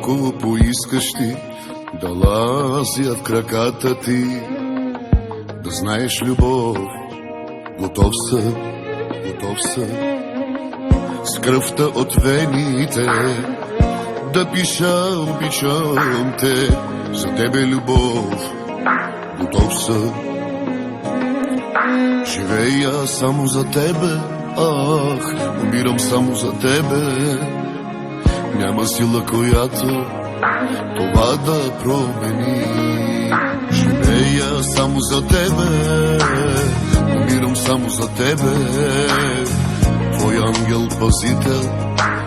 Ако поискаш ти да лазя в краката ти, да знаеш любов, готов съм, с кръвта от вените да пиша, обичам те, за тебе любов, готов съм. Живея само за тебе, ах, умирам само за тебе. Няма сила, която това да промени. Живея само за тебе, умирам само за тебе. Твой ангел-пазител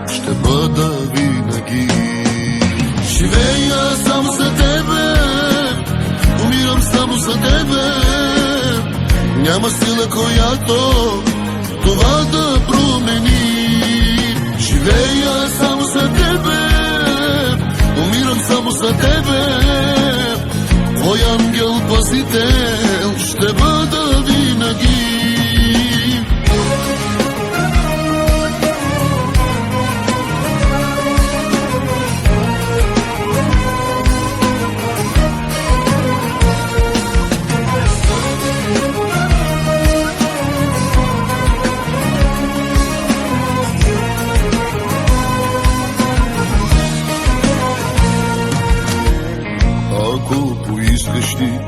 ще бъда винаги. Живея само за тебе, умирам само за тебе. Няма сила, която това да промени. Живея само за тебе, умирам само за тебе. Твой ангел-пазител ще бъда винаги. Ако поискаш ти,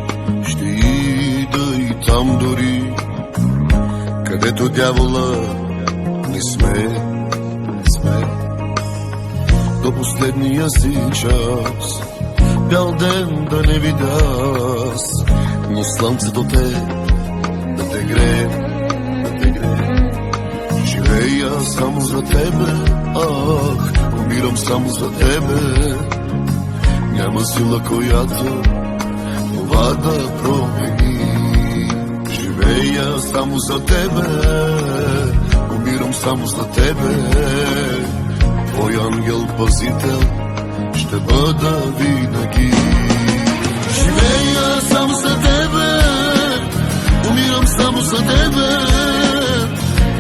ще ида и там дори, където дявола не сме. До последния си час, бял ден да не видя аз, но слънцето да те грее. Живея само за тебе, ах, умирам само за тебе. Няма сила, която това да промени. Живея само за тебе, умирам само за тебе. Твой ангел-пазител ще бъда винаги. Живея само за тебе, умирам само за тебе.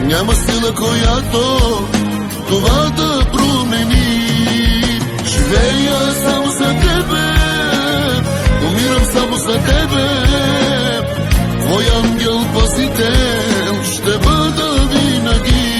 Няма сила, която това да промени. Живея само за тебе, умирам само за тебе. Твой ангел-пазител ще бъда винаги.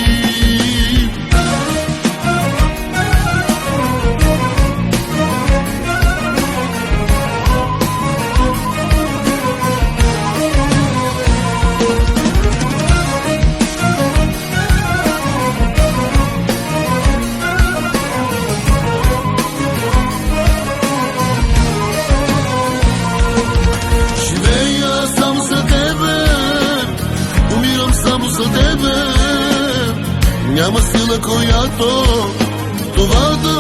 За тебе няма сила, която това да